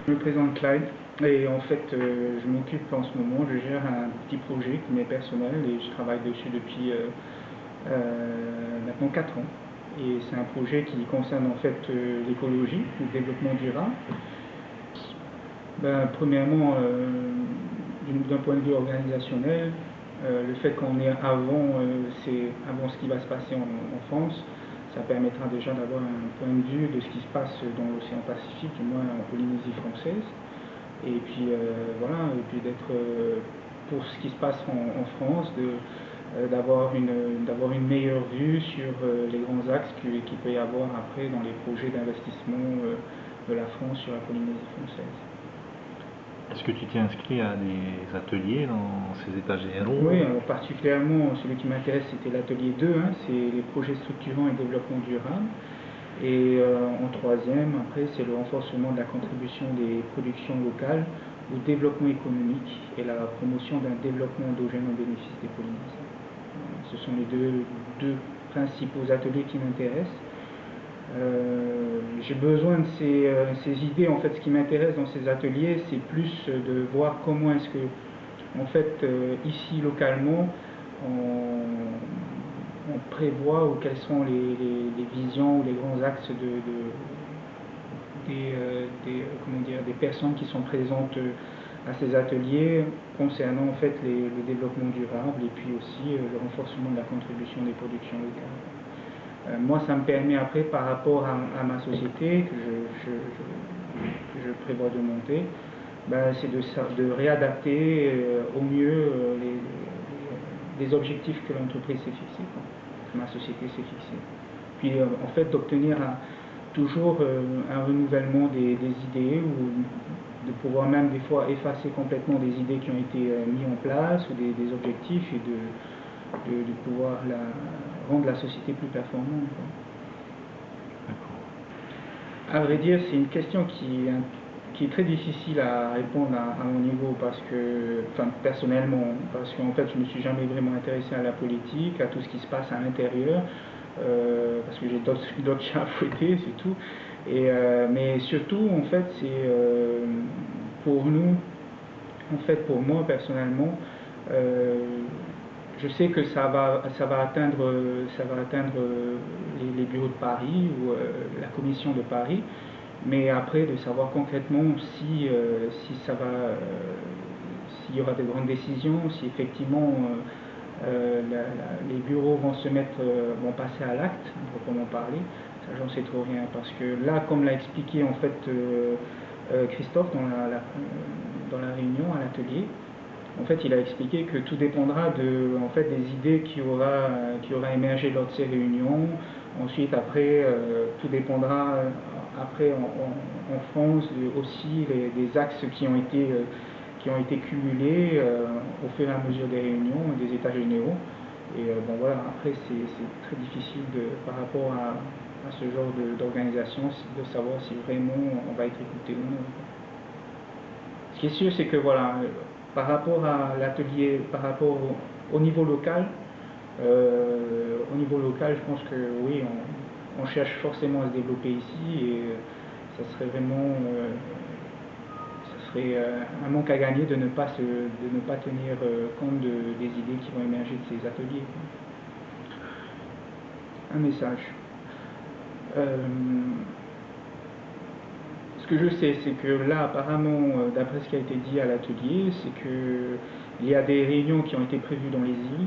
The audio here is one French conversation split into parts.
Je me présente Clyde et en fait je m'occupe en ce moment, je gère un petit projet qui m'est personnel et je travaille dessus depuis maintenant 4 ans. Et c'est un projet qui concerne en fait l'écologie, le développement durable. Ben, premièrement, d'un point de vue organisationnel, le fait qu'on est avant ce qui va se passer en France, ça permettra déjà d'avoir un point de vue de ce qui se passe dans l'océan Pacifique, du moins en Polynésie française. Et puis voilà, et puis d'être pour ce qui se passe en France, d'avoir une meilleure vue sur les grands axes qu'il peut y avoir après dans les projets d'investissement de la France sur la Polynésie française. Est-ce que tu t'es inscrit à des ateliers dans ces états généraux? Oui, particulièrement celui qui m'intéresse, c'était l'atelier 2, hein, c'est les projets structurants et développement durable. Et en troisième, après, c'est le renforcement de la contribution des productions locales au développement économique et la promotion d'un développement endogène au bénéfice des Polynésiens. Ce sont les deux principaux ateliers qui m'intéressent. J'ai besoin de ces idées. En fait, ce qui m'intéresse dans ces ateliers, c'est plus de voir comment est-ce que, en fait, ici localement, on prévoit ou quelles sont les visions ou les grands axes des personnes qui sont présentes à ces ateliers concernant en fait le développement durable et puis aussi le renforcement de la contribution des productions locales. Moi, ça me permet après, par rapport à ma société que je prévois de monter, ben, c'est de réadapter au mieux les objectifs que l'entreprise s'est fixés, que ma société s'est fixée. Puis en fait d'obtenir toujours un renouvellement des idées ou de pouvoir même des fois effacer complètement des idées qui ont été mises en place ou des objectifs et de pouvoir rendre la société plus performante, quoi. À vrai dire, c'est une question qui est très difficile à répondre à mon niveau parce que, enfin personnellement, parce qu'en fait je ne me suis jamais vraiment intéressé à la politique, à tout ce qui se passe à l'intérieur, parce que j'ai d'autres chats à fouetter, c'est tout. Mais surtout, en fait, c'est pour nous, en fait, pour moi personnellement, euh, je sais que ça va atteindre les bureaux de Paris ou la commission de Paris, mais après de savoir concrètement si ça va, s'il y aura de grandes décisions, si effectivement les bureaux vont passer à l'acte, proprement parler, ça j'en sais trop rien, parce que là, comme l'a expliqué en fait Christophe dans la réunion à l'atelier, en fait, il a expliqué que tout dépendra en fait, des idées qui aura émergé lors de ces réunions. Ensuite, après, tout dépendra après en France aussi des axes qui ont été cumulés au fur et à mesure des réunions, des états généraux. Et bon voilà, après c'est très difficile par rapport à ce genre d'organisation de savoir si vraiment on va être écouté ou non. Ce qui est sûr, c'est que voilà, par rapport à l'atelier, par rapport au niveau local, je pense que oui, on cherche forcément à se développer ici et ça serait vraiment, ça serait un manque à gagner de ne pas tenir compte des idées qui vont émerger de ces ateliers. Un message. Euh, Ce que je sais, c'est que là, apparemment, d'après ce qui a été dit à l'atelier, c'est que il y a des réunions qui ont été prévues dans les îles.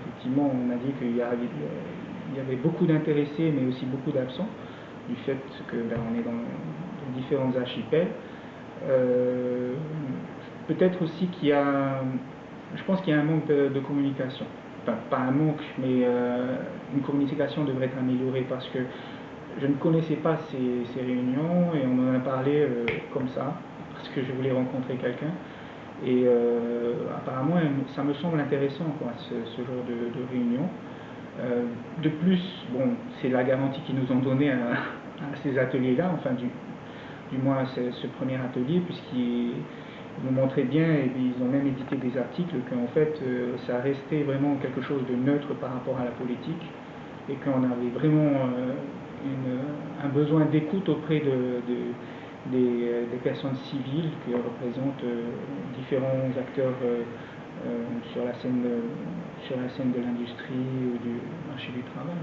Effectivement, on a dit qu'il y avait beaucoup d'intéressés, mais aussi beaucoup d'absents, du fait que on est dans différents archipels. Euh, Peut-être aussi je pense qu'il y a un manque de communication. Enfin, pas un manque, mais une communication devrait être améliorée parce que je ne connaissais pas ces réunions et on m'en a parlé comme ça, parce que je voulais rencontrer quelqu'un. Et apparemment, ça me semble intéressant, quoi, ce genre de réunion. De plus, bon, c'est la garantie qu'ils nous ont donnée à ces ateliers-là, enfin du moins à ce premier atelier, puisqu'ils nous montraient bien, et ils ont même édité des articles, qu'en fait ça restait vraiment quelque chose de neutre par rapport à la politique, et qu'on avait vraiment un besoin d'écoute auprès des personnes civiles qui représentent différents acteurs sur la scène de l'industrie ou du marché du travail.